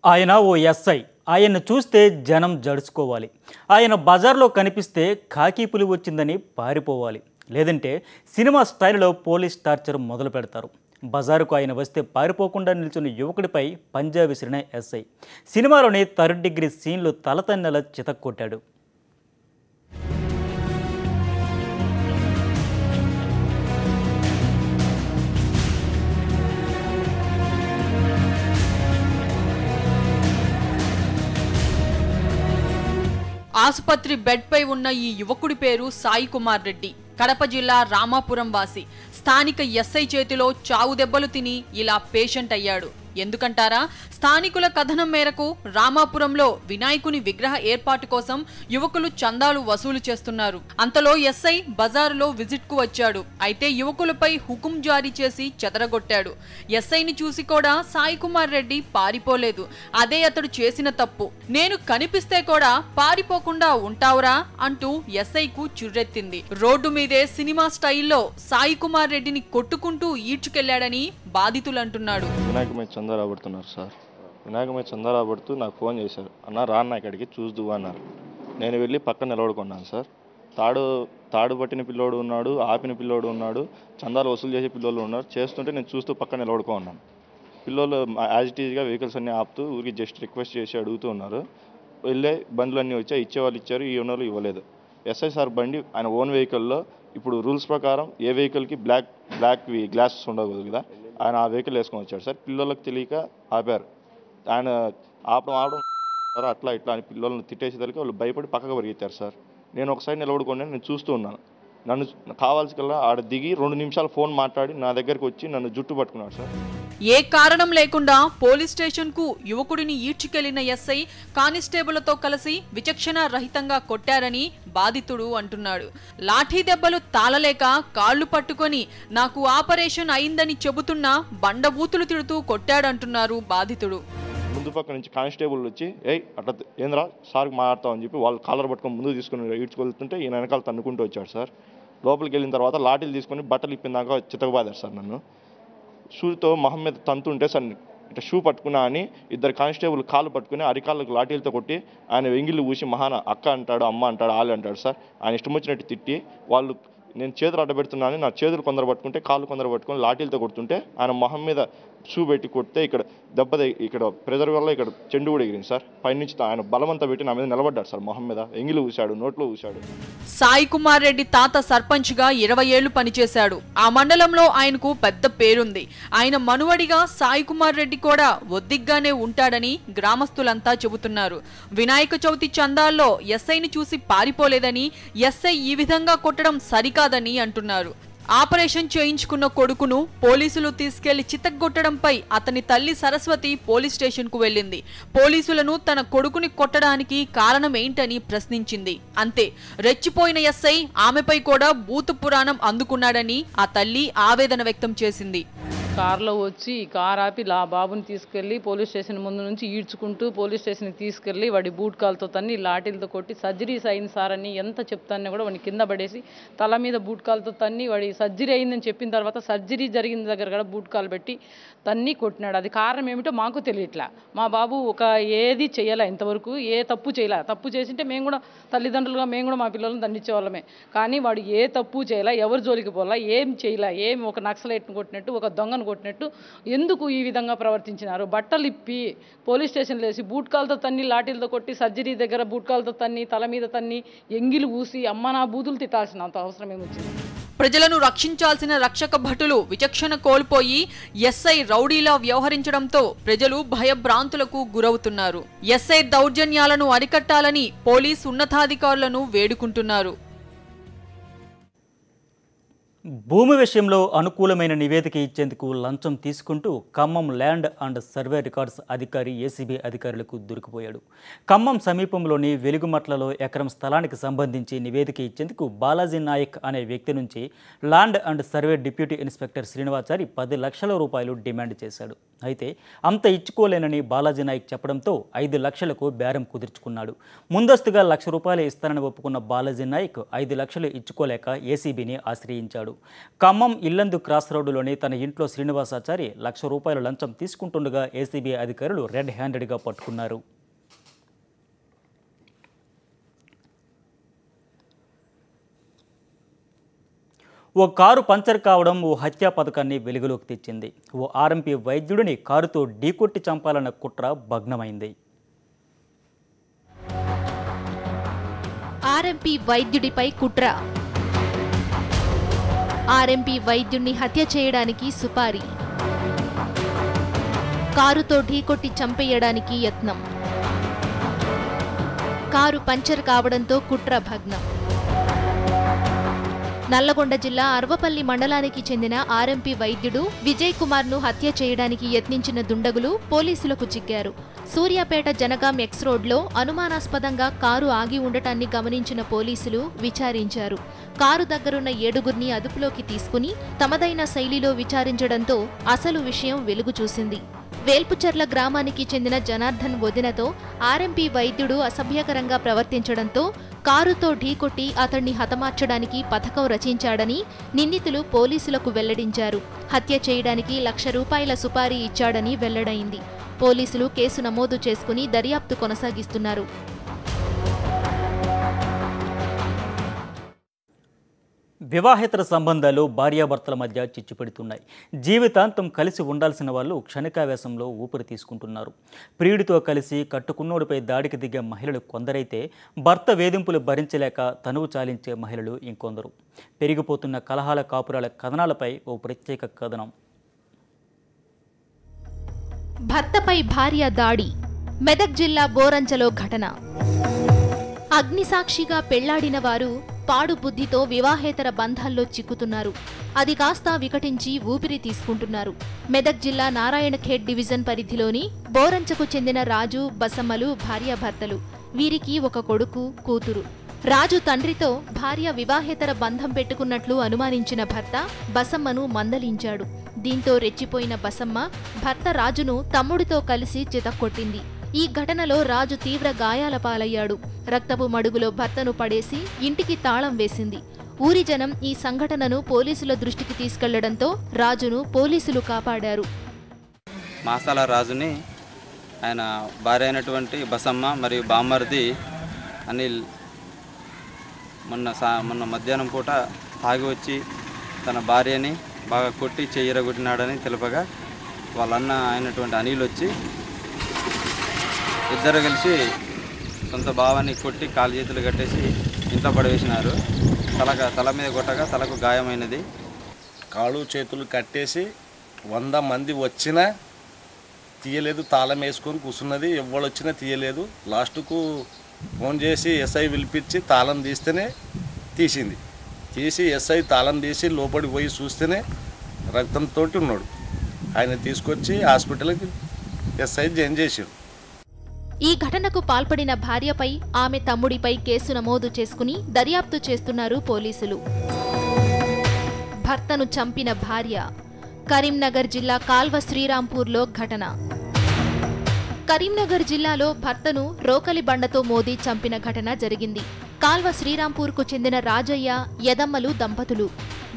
ఆయన ఓ ఎస్ఐ. ఆయన్ను చూస్తే జనం జడుచుకోవాలి. ఆయన బజార్లో కనిపిస్తే ఖాకీ పులి వచ్చిందని పారిపోవాలి. లేదంటే సినిమా స్టైల్లో పోలీస్ టార్చర్ మొదలు పెడతారు. బజారుకు ఆయన వస్తే పారిపోకుండా నిల్చున్న యువకుడిపై పంజా విసిరిన ఎస్ఐ సినిమాలోని థర్డ్ డిగ్రీ సీన్లు తలతన్నెల చితక్కొట్టాడు. ఆసుపత్రి బెడ్పై ఉన్న ఈ యువకుడి పేరు సాయి కుమార్ రెడ్డి. కడప జిల్లా రామాపురం వాసి. స్థానిక ఎస్ఐ చేతిలో చావు దెబ్బలు తిని ఇలా పేషెంట్ అయ్యాడు. ఎందుకంటారా? స్థానికుల కథనం మేరకు రామాపురంలో వినాయకుని విగ్రహ ఏర్పాటు కోసం యువకులు చందాలు వసూలు చేస్తున్నారు. అంతలో ఎస్ఐ బజారులో విజిట్ కు వచ్చాడు. అయితే యువకులపై హుకుం జారీ చేసి చెదరగొట్టాడు. ఎస్ఐని చూసి కూడా సాయి కుమార్ రెడ్డి పారిపోలేదు. అదే అతడు చేసిన తప్పు. నేను కనిపిస్తే కూడా పారిపోకుండా ఉంటావురా అంటూ ఎస్ఐకు చుర్రెత్తింది. రోడ్డు మీదే సినిమా స్టైల్లో సాయి కుమార్ రెడ్డిని కొట్టుకుంటూ ఈడ్చుకెళ్లాడని బాధితులు అంటున్నాడు. చందా రాబడుతున్నారు సార్. వినాయకమే చందా రాబడుతూ నాకు ఫోన్ చేశారు. అన్న రాన్న ఇక్కడికి చూస్తూ అన్నారు. నేను వెళ్ళి పక్కన నిలబడుకున్నాను సార్. తాడు పట్టిన పిల్లోడు ఉన్నాడు, ఆపిన పిల్లోడు ఉన్నాడు, చందాలు వసూలు చేసే పిల్లోళ్ళు ఉన్నారు. చేస్తుంటే నేను చూస్తూ పక్కన నిలబడుకున్నాను. పిల్లోళ్ళు యాజ్ ఇట్ ఈజ్గా వెహికల్స్ అన్నీ ఆపుతూ ఊరికి జస్ట్ రిక్వెస్ట్ చేసి అడుగుతూ ఉన్నారు. వెళ్ళే బండ్లు అన్నీ వచ్చాయి, ఇచ్చేవాళ్ళు ఇచ్చారు, ఈ వాళ్ళు ఇవ్వలేదు. ఎస్ఐ సార్ బండి ఆయన ఓన్ వెహికల్లో ఇప్పుడు రూల్స్ ప్రకారం ఏ వెహికల్కి బ్లాక్ గ్లాసెస్ ఉండకూడదు కదా, ఆయన ఆ వెహికల్ వేసుకొని వచ్చాడు సార్. పిల్లలకు తెలియక ఆపారు. ఆయన ఆపడం అట్లా ఇట్లా అని పిల్లలను తిట్టేసేదానికి వాళ్ళు భయపడి పక్కకు పరిగెత్తారు సార్. నేను ఒకసారి నిలబడుకొని నేను చూస్తూ ఉన్నాను. నన్ను కావాల్సికల్లా ఆడ దిగి 2 నిమిషాలు ఫోన్ మాట్లాడి నా దగ్గరికి వచ్చి నన్ను జుట్టు పట్టుకున్నాడు సార్. ఏ కారణం లేకుండా పోలీస్ స్టేషన్ కు యువకుడిని ఈడ్చుకెళ్లిన ఎస్ఐ కానిస్టేబుల్తో కలిసి విచక్షణ రహితంగా కొట్టారని బాధితుడు అంటున్నాడు. లాఠీ దెబ్బలు తాళలేక కాళ్లు పట్టుకొని నాకు ఆపరేషన్ అయిందని చెబుతున్నా బండబూతులు తిడుతూ కొట్టాడంటున్నారు బాధితుడు. ముందు పక్క నుంచి కానిస్టేబుల్ వచ్చి అట్లా ఏంద్రా సార్కి మాట్లాడతామని చెప్పి వాళ్ళు కాలర్ పట్టుకొని ముందుకు తీసుకుని ఈడ్చుకెళ్తుంటే ఈయన వెనకాల తన్నుకుంటూ వచ్చాడు సార్. లోపలికి వెళ్ళిన తర్వాత లాఠీలు తీసుకొని బట్టలు ఇప్పిందాక చితకబాదారు సార్. నన్ను షూతో మొహం మీద తంతుంటే సార్ ఇట్లా షూ పట్టుకున్నా అని 2 కానిస్టేబుల్ కాళ్ళు పట్టుకుని అరికాళ్ళకు లాఠీలతో కొట్టి ఆయన వెంగిళ్ళు ఊసి మహాన అక్క అంటాడు, అమ్మ అంటాడు, ఆళ్ళు అంటాడు సార్. ఆయన ఇష్టం వచ్చినట్టు తిట్టి వాళ్ళు నేను చేతులు అడ్డబెడుతున్నాను, నా చేతులు కొందరు పట్టుకుంటే కాళ్ళు కొందరు పట్టుకొని లాఠీలతో కొడుతుంటే ఆయన మొహం మీద షూ పెట్టి కొడితే ఇక్కడ ఇక్కడ ప్రెజర్ వల్ల ఇక్కడ చెండు కూడా ఎగిరింది సార్. పైనుంచి ఆయన బలమంతా పెట్టి నా మీద నిలబడ్డాడు సార్. మొహం మీద ఎంగిలి ఊశాడు, నోట్లో ఊశాడు. సాయి కుమార్ రెడ్డి తాత సర్పంచ్ గా 20 ఏళ్లు పనిచేశాడు. ఆ మండలంలో ఆయనకు పెద్ద పేరుంది. ఆయన మనువడిగా సాయి కుమార్ రెడ్డి కూడా ఒద్దిగ్గానే ఉంటాడని గ్రామస్తులంతా చెబుతున్నారు. వినాయక చవితి చందాల్లో ఎస్ఐని చూసి పారిపోలేదని, ఎస్ఐ ఈ విధంగా కొట్టడం సరికాదని అంటున్నారు. ఆపరేషన్ చేయించుకున్న కొడుకును పోలీసులు తీసుకెళ్లి చితగ్గొట్టడంపై అతని తల్లి సరస్వతి పోలీస్ స్టేషన్ కు వెళ్లింది. పోలీసులను తన కొడుకుని కొట్టడానికి కారణం ఏంటని ప్రశ్నించింది. అంతే, రెచ్చిపోయిన ఎస్ఐ ఆమెపై కూడా భూత పురాణం అందుకున్నాడని ఆ తల్లి ఆవేదన వ్యక్తం చేసింది. కారులో వచ్చి కారు ఆపి బాబుని తీసుకెళ్లి పోలీస్ స్టేషన్ ముందు నుంచి ఈడ్చుకుంటూ పోలీస్ స్టేషన్కి తీసుకెళ్లి వాడి బూట్ కాల్తో తన్ని లాఠీలతో కొట్టి సర్జరీస్ అయింది సార్ అని ఎంత చెప్తానే కూడా వాడిని కింద పడేసి తల మీద బూట్ కాల్తో తన్ని వాడి సర్జరీ అయిందని చెప్పిన తర్వాత సర్జరీ జరిగిన దగ్గర కూడా బూట్ కాల్ పెట్టి తన్ని కొట్టినాడు. అది కారణం ఏమిటో మాకు తెలియట్లా. మా బాబు ఏది చేయలే, ఇంతవరకు ఏ తప్పు చేయలే. తప్పు చేసింటే మేము కూడా తల్లిదండ్రులుగా మేము కూడా మా పిల్లలను దండించేవాళ్ళమే. కానీ వాడు ఏ తప్పు చేయలే, ఎవరు జోలికి పోలా, ఏం చేయలే. ఏం ఒక నక్సలైట్ను కొట్టినట్టు, ఒక దొంగను కొట్టినట్టు ఎందుకు ఈ విధంగా ప్రవర్తించినారు? బట్టలు ఇప్పి పోలీస్ స్టేషన్లో వేసి బూట్ కాల్తో తన్ని, లాఠీలతో కొట్టి, సర్జరీ దగ్గర బూట్ కాల్తో తన్ని, తల మీద తన్ని, ఎంగిలు ఊసి అమ్మ నా బూతులు తిట్టాల్సినంత అవసరం ఏమొచ్చింది? ప్రజలను రక్షించాల్సిన రక్షక భటులు విచక్షణ కోల్పోయి ఎస్ఐ రౌడీలా వ్యవహరించడంతో ప్రజలు భయభ్రాంతులకు గురవుతున్నారు. ఎస్ఐ దౌర్జన్యాలను అరికట్టాలని పోలీస్ ఉన్నతాధికారులను వేడుకుంటున్నారు. భూమి విషయంలో అనుకూలమైన నివేదిక ఇచ్చేందుకు లంచం తీసుకుంటూ Khammam land and survey records అధికారి ఏసీబీ అధికారులకు దొరికిపోయాడు. ఖమ్మం సమీపంలోని వెలుగుమట్లలో ఎకరం స్థలానికి సంబంధించి నివేదిక ఇచ్చేందుకు బాలాజీ నాయక్ అనే వ్యక్తి నుంచి land and survey deputy inspector Srinivachari 10 లక్షల రూపాయలు డిమాండ్ చేశాడు. అయితే అంత ఇచ్చుకోలేనని బాలాజీ నాయక్ చెప్పడంతో 5 లక్షలకు బేరం కుదుర్చుకున్నాడు. ముందస్తుగా 1,00,000 రూపాయలు ఇస్తానని ఒప్పుకున్న బాలాజీ నాయక్ 5 లక్షలు ఇచ్చుకోలేక ఏసీబీని ఆశ్రయించాడు. ఖమ్మం ఇల్లందు క్రాస్ రోడ్డులోని తన ఇంట్లో శ్రీనివాసాచారి ₹1,00,000 లంచం తీసుకుంటుండగా ఏసీబీ అధికారులు రెడ్ హ్యాండెడ్గా పట్టుకున్నారు. ఓ కారు పంచర్ కావడం ఓ హత్యా పథకాన్ని వెలుగులోకి తెచ్చింది. ఓ ఆర్ఎంపీ వైద్యుడిని కారుతో ఢీకొట్టి చంపాలన్న కుట్ర భగ్నమైంది. ఆర్ఎంపీ వైద్యుడిపై కుట్ర. ఆర్ఎంపీ వైద్యుడిని హత్య చేయడానికి సుపారీ. కారుతో ఢీకొట్టి చంపేయడానికి యత్నం. కారు పంచర్ కావడంతో కుట్ర భగ్నం. నల్లగొండ జిల్లా అర్వపల్లి మండలానికి చెందిన ఆర్ఎంపీ వైద్యుడు విజయ్ కుమార్ను హత్య చేయడానికి యత్నించిన దుండగులు పోలీసులకు చిక్కారు. సూర్యాపేట జనగాం ఎక్స్ రోడ్లో అనుమానాస్పదంగా కారు ఆగి ఉండటాన్ని గమనించిన పోలీసులు విచారించారు. కారు దగ్గరున్న 7గురిని అదుపులోకి తీసుకుని తమదైన శైలిలో విచారించడంతో అసలు విషయం వెలుగు చూసింది. వేల్పుచర్ల గ్రామానికి చెందిన జనార్దన్ వదినతో ఆర్ఎంపీ వైద్యుడు అసభ్యకరంగా ప్రవర్తించడంతో కారుతో ఢీకొట్టి అతన్ని హతమార్చడానికి పథకం రచించాడని నిందితులు పోలీసులకు వెల్లడించారు. హత్య చేయడానికి ₹1,00,000 సుపారీ ఇచ్చాడని వెల్లడైంది. పోలీసులు కేసు నమోదు చేసుకుని దర్యాప్తు కొనసాగిస్తున్నారు. వివాహేతర సంబంధాలు భార్యాభర్తల మధ్య చిచ్చుపెడుతున్నాయి. జీవితాంతం కలిసి ఉండాల్సిన వాళ్ళు క్షణికావేశంలో ఊపిరి తీసుకుంటున్నారు. ప్రియుడితో కలిసి కట్టుకున్నోడిపై దాడికి దిగే మహిళలు కొందరైతే భర్త వేధింపులు భరించలేక తనువు చాలించే మహిళలు ఇంకొందరు. పెరిగిపోతున్న కలహాల కాపురాల కథనాలపై ఓ ప్రత్యేక కథనం. భర్తపై భార్య దాడి. మెదక్ జిల్లా బోరంచలో ఘటన. అగ్నిసాక్షిగా పెళ్లాడిన వారు పాడు బుద్ధితో వివాహేతర బంధాల్లో చిక్కుతున్నారు. అది కాస్త వికటించి ఊపిరి తీసుకుంటున్నారు. మెదక్ జిల్లా నారాయణఖేడ్ డివిజన్ పరిధిలోని బోరంచకు చెందిన రాజు, బసమ్మలు భార్యాభర్తలు. వీరికి ఒక కొడుకు, కూతురు. రాజు తండ్రితో భార్య వివాహేతర బంధం పెట్టుకున్నట్లు అనుమానించిన భర్త బసమ్మను మందలించాడు. దీంతో రెచ్చిపోయిన బసమ్మ భర్త రాజును తమ్ముడితో కలిసి చితక్కొట్టింది. ఈ ఘటనలో రాజు తీవ్ర గాయాల పాలయ్యాడు. రక్తపు మడుగులో భర్తను పడేసి ఇంటికి తాళం వేసింది. ఊరి జనం ఈ సంఘటనను పోలీసుల దృష్టికి తీసుకెళ్లడంతో రాజును పోలీసులు కాపాడారు. మాసాల రాజుని ఆయన భార్య అయినటువంటి బసమ్మ మరియు బామ్మర్ది అనిల్ మొన్న మధ్యాహ్నం పూట తాగి వచ్చి తన భార్యని బాగా కొట్టి చెయ్యరగొట్టినాడని తెలుపగా వాళ్ళన్న అయినటువంటి అనిల్ వచ్చి ఇద్దరు కలిసి సొంత భావాన్ని కొట్టి కాలు చేతులు కట్టేసి ఇంట్లో పడవేసినారు. తల మీద కొట్టగా తలకు గాయమైనది. కాళ్ళు చేతులు కట్టేసి 100 మంది వచ్చినా తీయలేదు. తాళం వేసుకొని కూర్చున్నది. ఎవరు వచ్చినా తీయలేదు. లాస్ట్కు ఫోన్ చేసి ఎస్ఐ పిలిపించి తాళం తీస్తేనే తీసింది. తీసి ఎస్ఐ తాళం తీసి లోపలికి పోయి చూస్తేనే రక్తంతో ఉన్నాడు. ఆయన తీసుకొచ్చి హాస్పిటల్కి ఎస్ఐ జాయిన్ చేసాడు. ఈ ఘటనకు పాల్పడిన భార్యపై, ఆమె తమ్ముడిపై కేసు నమోదు చేసుకుని దర్యాప్తు చేస్తున్నారు పోలీసులు. భర్తను చంపిన భార్య. కరీంనగర్ జిల్లా కాల్వ శ్రీరాంపూర్లో ఘటన. కరీంనగర్ జిల్లాలో భర్తను రోకలి బండతో మోదీ చంపిన ఘటన జరిగింది. కాల్వ శ్రీరాంపూర్కు చెందిన రాజయ్య, యదమ్మలు దంపతులు.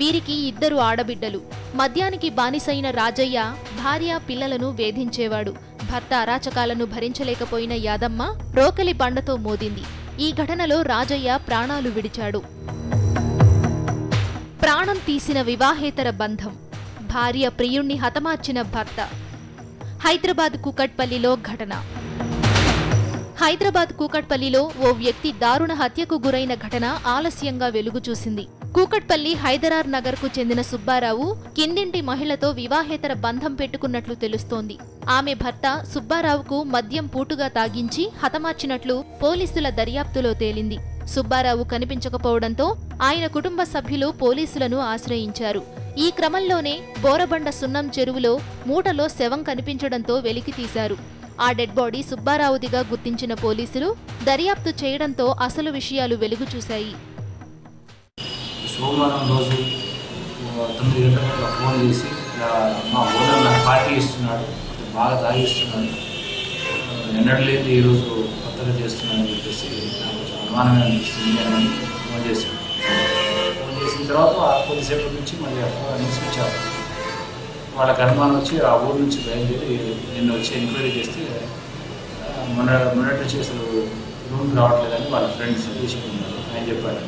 వీరికి 2 ఆడబిడ్డలు. మద్యానికి బానిసైన రాజయ్య భార్య, పిల్లలను వేధించేవాడు. భర్త అరాచకాలను భరించలేకపోయిన యాదమ్మ రోకలి బండతో మోదింది. ఈ ఘటనలో రాజయ్య ప్రాణాలు విడిచాడు. ప్రాణం తీసిన వివాహేతర బంధం. భార్య ప్రియుణ్ణి హతమార్చిన భర్త. హైదరాబాద్ కూకట్పల్లిలో ఘటన. హైదరాబాద్ కూకట్పల్లిలో ఓ వ్యక్తి దారుణ హత్యకు గురైన ఘటన ఆలస్యంగా వెలుగు చూసింది. కూకట్పల్లి హైదరార్ నగర్కు చెందిన సుబ్బారావు కిందింటి మహిళతో వివాహేతర బంధం పెట్టుకున్నట్లు తెలుస్తోంది. ఆమె భర్త సుబ్బారావుకు మద్యం పూటుగా తాగించి హతమార్చినట్లు పోలీసుల దర్యాప్తులో తేలింది. సుబ్బారావు కనిపించకపోవడంతో ఆయన కుటుంబ సభ్యులు పోలీసులను ఆశ్రయించారు. ఈ క్రమంలోనే బోరబండ సున్నం చెరువులో మూటలో శవం కనిపించడంతో వెలికితీశారు. ఆ డెడ్ బాడీ సుబ్బారావుదిగా గుర్తించిన పోలీసులు దర్యాప్తు చేయడంతో అసలు విషయాలు వెలుగు చూశాయి. సోమవారం రోజు 9 గంటలకు ఫోన్ చేసి మా ఓనర్ నాకు పార్టీ ఇస్తున్నాడు, బాగా తాగిస్తున్నాడు, ఎన్నడూ లేదు ఈరోజు కొత్తగా చేస్తున్నాడని చెప్పేసి నాకు అనుమానంగా అనిపిస్తుంది అని ఫోన్ చేశాడు. ఫోన్ చేసిన తర్వాత కొద్దిసేపటి నుంచి మళ్ళీ అన్ని స్విచ్ ఆఫ్. వాళ్ళకి అనుమానం వచ్చి ఆ ఊరు నుంచి బయలుదేరి నిన్న వచ్చి ఎంక్వైరీ చేస్తే మొన్నటి నుంచి అసలు రూమ్కి రావట్లేదని వాళ్ళ ఫ్రెండ్స్ సజెషన్ ఉన్నారు. ఆయన చెప్పారు.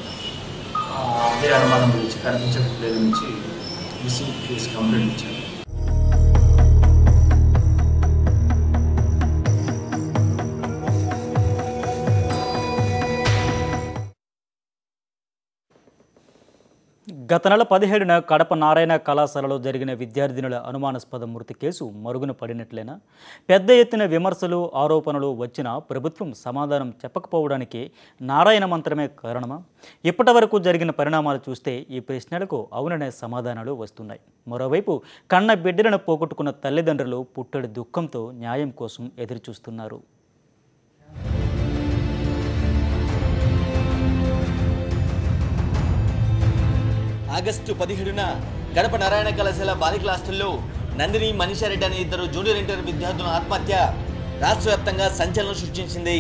అదే అనుమానం గురించి కనిపించట్లేదు నుంచి మిస్సింగ్ కేసు కంప్లైంట్ ఇచ్చారు. గత నెల 17న కడప నారాయణ కళాశాలలో జరిగిన విద్యార్థినుల అనుమానాస్పద మృతి కేసు మరుగున పడినట్లేనా? పెద్ద ఎత్తున విమర్శలు, ఆరోపణలు వచ్చినా ప్రభుత్వం సమాధానం చెప్పకపోవడానికి నారాయణ మంత్రమే కారణమా? ఇప్పటి వరకు జరిగిన పరిణామాలు చూస్తే ఈ ప్రశ్నలకు అవుననే సమాధానాలు వస్తున్నాయి. మరోవైపు కన్న బిడ్డలను పోగొట్టుకున్న తల్లిదండ్రులు పుట్టడి దుఃఖంతో న్యాయం కోసం ఎదురుచూస్తున్నారు. ఆగస్టు 17న కడప నారాయణ కళాశాల బాలికల హాస్టల్లో నందిని, మనీషారెడ్డి అనే ఇద్దరు జూనియర్ ఇంటర్ విద్యార్థుల ఆత్మహత్య రాష్ట్ర వ్యాప్తంగా సంచలనం సృష్టించింది.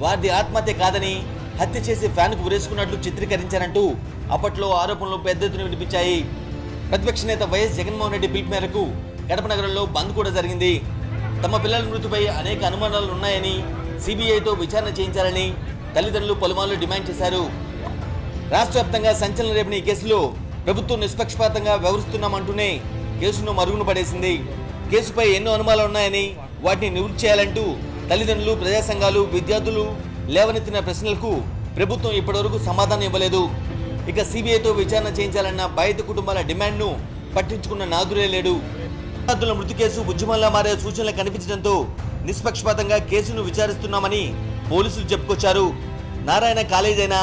వారిది ఆత్మహత్య కాదని హత్య చేసి ఫ్యాన్కు ఉరేసుకున్నట్లు చిత్రీకరించారంటూ అప్పట్లో ఆరోపణలు పెద్ద ఎత్తున వినిపించాయి. ప్రతిపక్ష నేత వైఎస్ జగన్మోహన్ రెడ్డి పిలుపు మేరకు కడప నగరంలో బంద్ కూడా జరిగింది. తమ పిల్లల మృతిపై అనేక అనుమానాలు ఉన్నాయని, సిబిఐతో విచారణ చేయించాలని తల్లిదండ్రులు పలుమార్లు డిమాండ్ చేశారు. రాష్ట్ర వ్యాప్తంగా సంచలనం రేపిన ఈ కేసులో ప్రభుత్వం నిష్పక్షపాతంగా వ్యవహరిస్తున్నామంటూనే కేసును మరుగున పడేసింది. కేసుపై ఎన్నో అనుమానాలు ఉన్నాయని, వాటిని నివృత్తి చేయాలంటూ తల్లిదండ్రులు, ప్రజా సంఘాలు, విద్యార్థులు లేవనెత్తిన ప్రశ్నలకు ప్రభుత్వం ఇప్పటివరకు సమాధానం ఇవ్వలేదు. ఇక సిబిఐతో విచారణ చేయించాలన్న బాధిత కుటుంబాల డిమాండ్ను పట్టించుకున్న నాదురే లేడు. విద్యార్థుల మృతి కేసు ఉద్యమంలా మారే సూచనలు కనిపించడంతో నిష్పక్షపాతంగా కేసును విచారిస్తున్నామని పోలీసులు చెప్పుకొచ్చారు. నారాయణ కాలేజ్ అయినా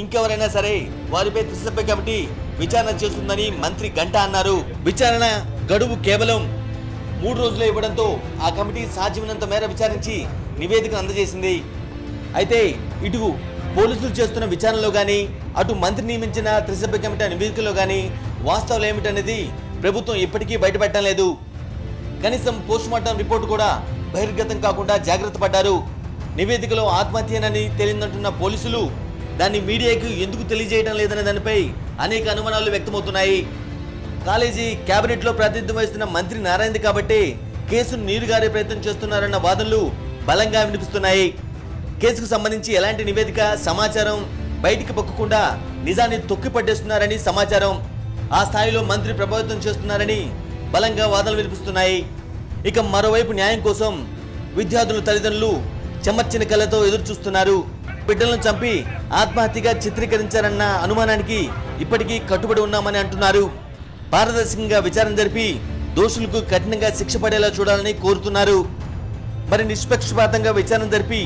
ఇంకెవరైనా సరే వారిపై త్రిసభ్య కమిటీ విచారణ చేస్తుందని మంత్రి గంటా అన్నారు. విచారణ గడువు కేవలం 3 రోజులే ఇవ్వడంతో ఆ కమిటీ సాధ్యమైనంత మేర విచారించి నివేదికను అందజేసింది. అయితే ఇటు పోలీసులు చేస్తున్న విచారణలో కానీ, అటు మంత్రి నియమించిన త్రిసభ్య కమిటీ నివేదికలో కానీ వాస్తవాలు ఏమిటనేది ప్రభుత్వం ఇప్పటికీ బయటపెట్టడం లేదు. కనీసం పోస్టుమార్టం రిపోర్టు కూడా బహిర్గతం కాకుండా జాగ్రత్త పడ్డారు. నివేదికలో ఆత్మహత్యనని తేలిందంటున్న పోలీసులు దాన్ని మీడియాకు ఎందుకు తెలియజేయడం లేదనే దానిపై అనేక అనుమానాలు వ్యక్తమవుతున్నాయి. కాలేజీ కేబినెట్లో ప్రాతినిధ్యం వహిస్తున్న మంత్రి నారాయణది కాబట్టి కేసును నీరుగారే ప్రయత్నం చేస్తున్నారన్న వాదనలు బలంగా వినిపిస్తున్నాయి. కేసుకు సంబంధించి ఎలాంటి నివేదిక, సమాచారం బయటికి పొక్కకుండా నిజాన్ని తొక్కిపట్టేస్తున్నారని సమాచారం. ఆ స్థాయిలో మంత్రి ప్రభావితం చేస్తున్నారని బలంగా వాదనలు వినిపిస్తున్నాయి. ఇక మరోవైపు న్యాయం కోసం విద్యార్థుల తల్లిదండ్రులు చెమర్చిన కళ్ళతో ఎదురు చూస్తున్నారు. బిడ్డలను చంపి ఆత్మహత్యగా చిత్రీకరించారన్న అనుమానానికి ఇప్పటికీ కట్టుబడి ఉన్నామని అంటున్నారు. పారదర్శకంగా విచారణ జరిపి దోషులకు కఠినంగా శిక్ష పడేలా చూడాలని కోరుతున్నారు. మరి నిష్పక్షపాతంగా విచారణ జరిపి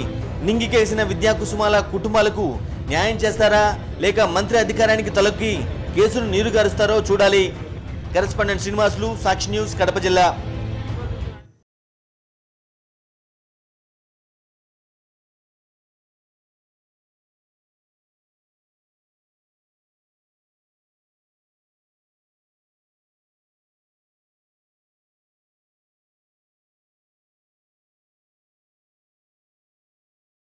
నింగికేసిన విద్యా కుసుమాల కుటుంబాలకు న్యాయం చేస్తారా, లేక మంత్రి అధికారానికి తలొక్కి కేసును నీరుగారుస్తారో చూడాలి. కరెస్పాండెంట్ శ్రీనివాసులు, సాక్షి న్యూస్, కడప జిల్లా.